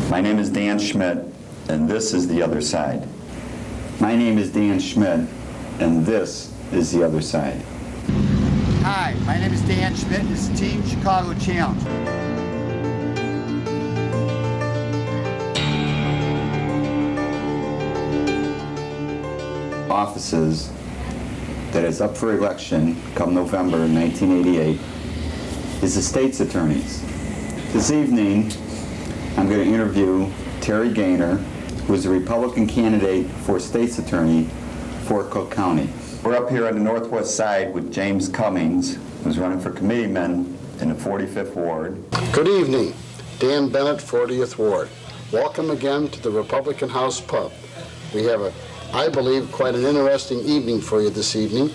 My name is Dan Schmitt, and this is The Other Side. My name is Dan Schmitt, and this is The Other Side. Hi, my name is Dan Schmitt, and this is Team Chicago Challenge. Offices that is up for election come November 1988 is the state's attorneys. This evening, I'm going to interview Terry Gaynor, who is a Republican candidate for state's attorney for Cook County. We're up here on the northwest side with James Cummings, who's running for committeeman in the 45th Ward. Good evening. Dan Bennett, 40th Ward. Welcome again to the Republican House Pub. We have I believe, quite an interesting evening for you this evening.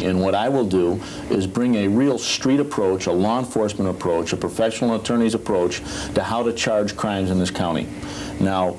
And what I will do is bring a real street approach, a law enforcement approach, a professional attorney's approach to how to charge crimes in this county. Now,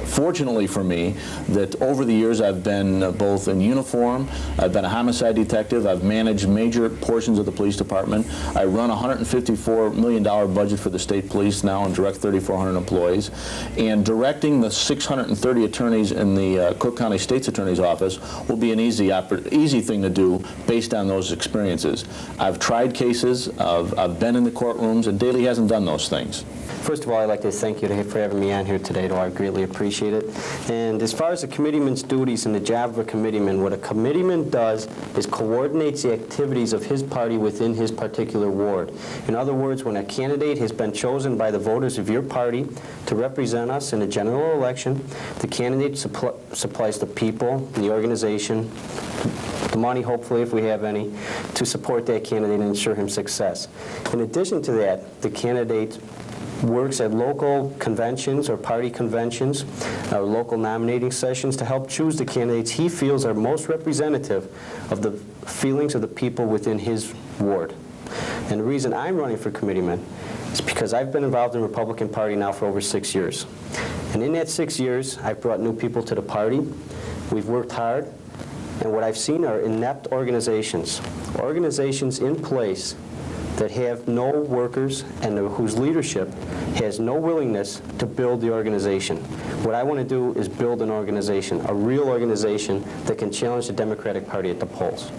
fortunately for me, that over the years I've been both in uniform, I've been a homicide detective, I've managed major portions of the police department. I run a $154 million budget for the state police now and direct 3,400 employees. And directing the 630 attorneys in the Cook County State's Attorney's Office will be an easy thing to do based on those experiences. I've tried cases, I've been in the courtrooms, and Daley hasn't done those things. First of all, I'd like to thank you for having me on here today, though I greatly appreciate it. And as far as the committeeman's duties and the job of a committeeman, what a committeeman does is coordinates the activities of his party within his particular ward. In other words, when a candidate has been chosen by the voters of your party to represent us in a general election, the candidate supplies the people, the organization, the money, hopefully, if we have any, to support that candidate and ensure him success. In addition to that, the candidate works at local conventions or party conventions or local nominating sessions to help choose the candidates he feels are most representative of the feelings of the people within his ward. And the reason I'm running for committeeman is because I've been involved in the Republican Party now for over 6 years. And in that 6 years, I've brought new people to the party. We've worked hard. And what I've seen are inept organizations in place that have no workers and whose leadership has no willingness to build the organization. What I want to do is build an organization, a real organization that can challenge the Democratic Party at the polls.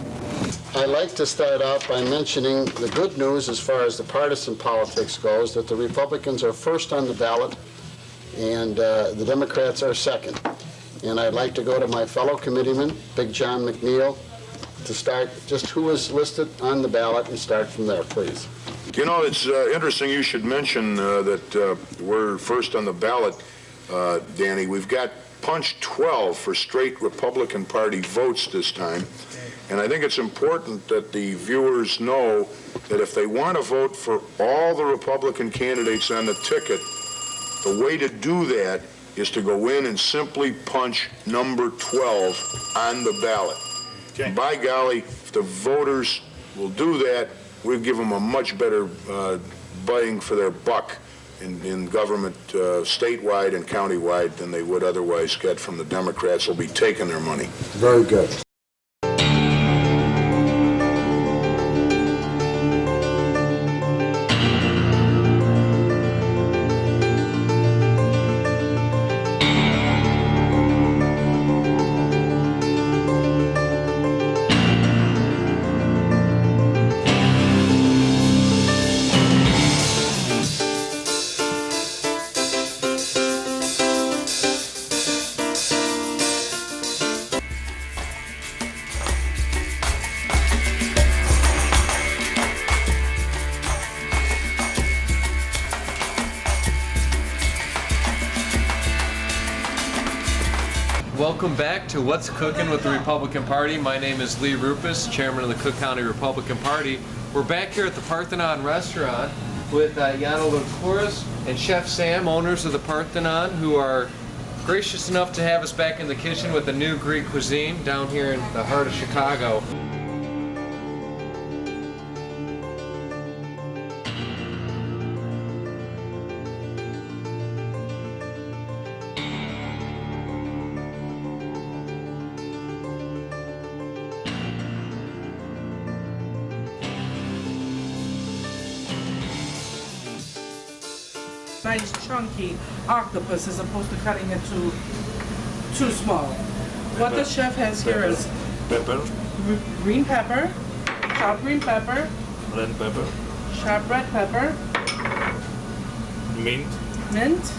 I'd like to start out by mentioning the good news as far as the partisan politics goes, that the Republicans are first on the ballot and the Democrats are second. And I'd like to go to my fellow committeeman, Big John McNeil, to start just who is listed on the ballot and start from there, please. You know, it's interesting you should mention that we're first on the ballot, Danny. We've got punch 12 for straight Republican Party votes this time. And I think it's important that the viewers know that if they want to vote for all the Republican candidates on the ticket, the way to do that is to go in and simply punch number 12 on the ballot. Okay. By golly, if the voters will do that, we'll give them a much better bang for their buck in government statewide and countywide than they would otherwise get from the Democrats who'll be taking their money. Very good. Welcome back to What's Cookin' with the Republican Party. My name is Lee Ropas, chairman of the Cook County Republican Party. We're back here at the Parthenon restaurant with Yana Loucouris and Chef Sam, owners of the Parthenon, who are gracious enough to have us back in the kitchen with a new Greek cuisine down here in the heart of Chicago. Nice chunky octopus as opposed to cutting it too small. What the chef has here is pepper, green pepper, chopped green pepper, red pepper, chopped red pepper, mint,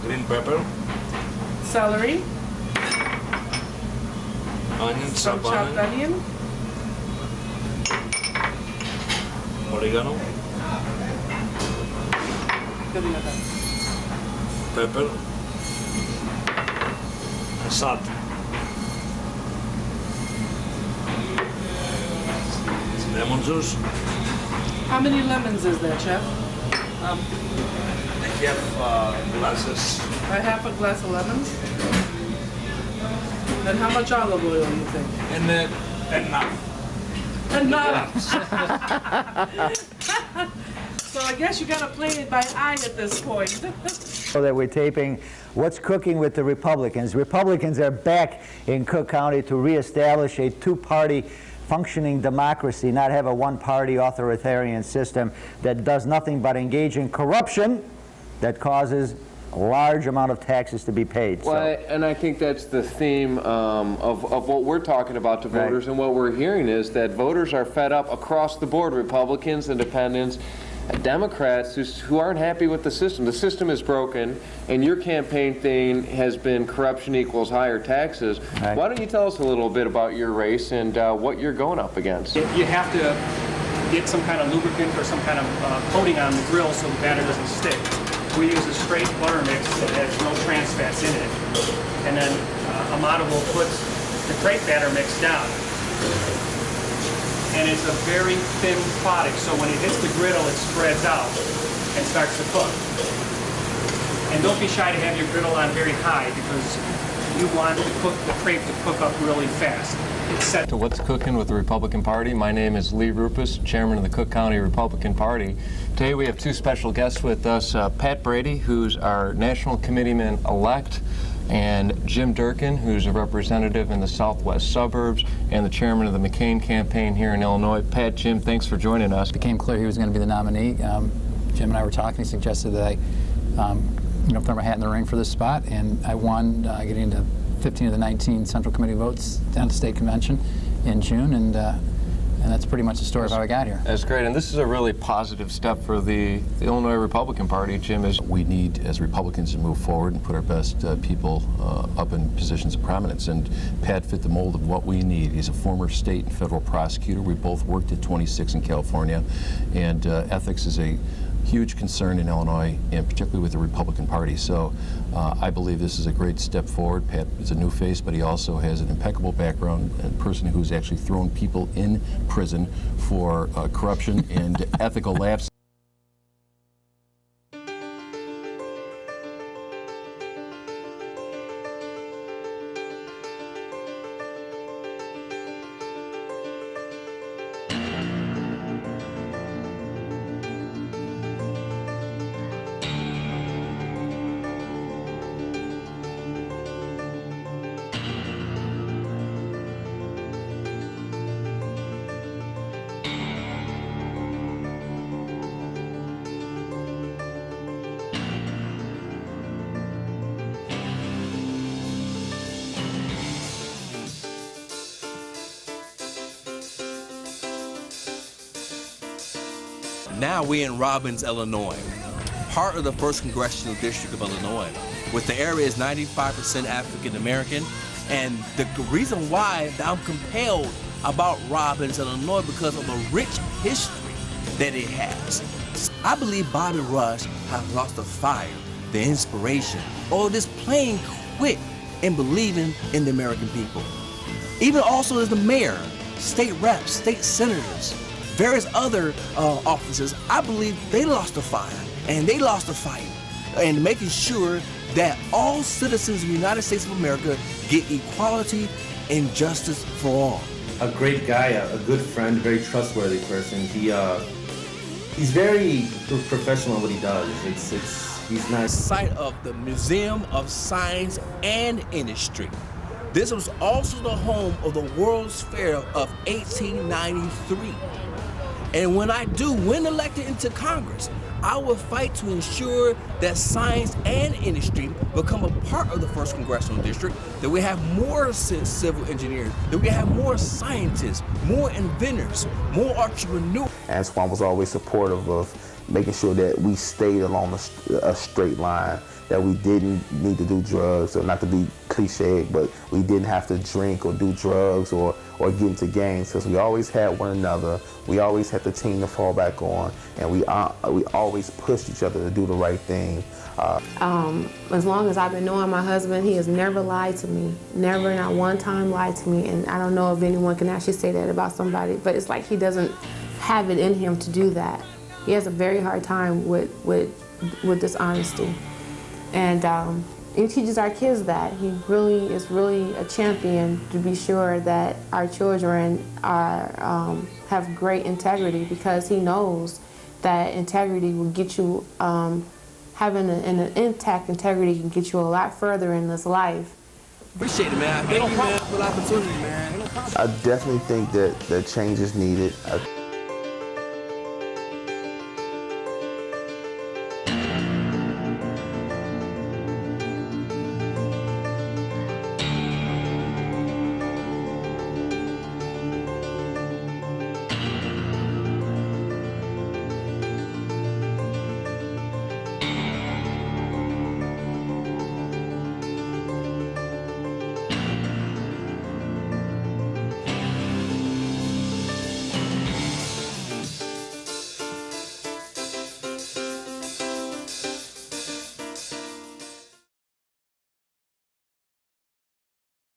green pepper, celery, onion, some chopped onion, oregano, pepper, and salt. Lemon juice. How many lemons is there, chef? I have glasses. A half a glass of lemons. And how much olive oil do you think? Enough. So I guess you gotta play it by eye at this point. So that we're taping What's Cooking with the Republicans. Republicans are back in Cook County to reestablish a two-party functioning democracy, not have a one-party authoritarian system that does nothing but engage in corruption that causes a large amount of taxes to be paid. Well, and I think that's the theme of what we're talking about to voters, right. And what we're hearing is that voters are fed up across the board, Republicans, Independents, Democrats who aren't happy with the system. The system is broken, and your campaign thing has been corruption equals higher taxes. Right. Why don't you tell us a little bit about your race and what you're going up against? You have to get some kind of lubricant or some kind of coating on the grill so the batter doesn't stick. We use a straight butter mix that has no trans fats in it. And then Amado will put the crepe batter mix down. And it's a very thin product, so when it hits the griddle, it spreads out and starts to cook. And don't be shy to have your griddle on very high because you want the crepe to cook up really fast. It's set to What's Cooking with the Republican Party. My name is Lee Ropas, chairman of the Cook County Republican Party. Today we have two special guests with us, Pat Brady, who's our National Committeeman-elect, and Jim Durkin, who's a representative in the southwest suburbs and the chairman of the McCain campaign here in Illinois. Pat, Jim, thanks for joining us. It became clear he was going to be the nominee. Jim and I were talking. He suggested that I throw my hat in the ring for this spot, and I won, getting into 15 of the 19 Central Committee votes down to State Convention in June, and that's pretty much the story of how I got here. That's great, and this is a really positive step for the Illinois Republican Party, Jim. We need, as Republicans, to move forward and put our best people up in positions of prominence, and Pat fit the mold of what we need. He's a former state and federal prosecutor. We both worked at 26 in California, and ethics is a huge concern in Illinois, and particularly with the Republican Party. So I believe this is a great step forward. Pat is a new face, but he also has an impeccable background, a person who's actually thrown people in prison for corruption and ethical lapses. Now we're in Robbins, Illinois, part of the 1st Congressional District of Illinois, with the area is 95% African American. And the reason why I'm compelled about Robbins, Illinois, because of the rich history that it has. I believe Bobby Rush has lost the fire, the inspiration, or this plain quit in believing in the American people. Even also as the mayor, state reps, state senators, various other officers, I believe they lost the fire and they lost the fight and making sure that all citizens of the United States of America get equality and justice for all. A great guy, a good friend, very trustworthy person. He's very professional at what he does. He's nice. Site of the Museum of Science and Industry. This was also the home of the World's Fair of 1893. And when I do win elected into Congress, I will fight to ensure that science and industry become a part of the 1st Congressional District, that we have more civil engineers, that we have more scientists, more inventors, more entrepreneurs. Antoine was always supportive of making sure that we stayed along a straight line, that we didn't need to do drugs, or not to be cliche, but we didn't have to drink or do drugs or get into gangs, because we always had one another. We always had the team to fall back on, and we always pushed each other to do the right thing. As long as I've been knowing my husband, he has never lied to me. Never, not one time lied to me, and I don't know if anyone can actually say that about somebody, but it's like he doesn't have it in him to do that. He has a very hard time with dishonesty. And he teaches our kids that. He really is a champion to be sure that our children have great integrity, because he knows that integrity will get you, having an intact integrity can get you a lot further in this life. Appreciate it, man. Thank you, man, for the opportunity, man. I definitely think that change is needed.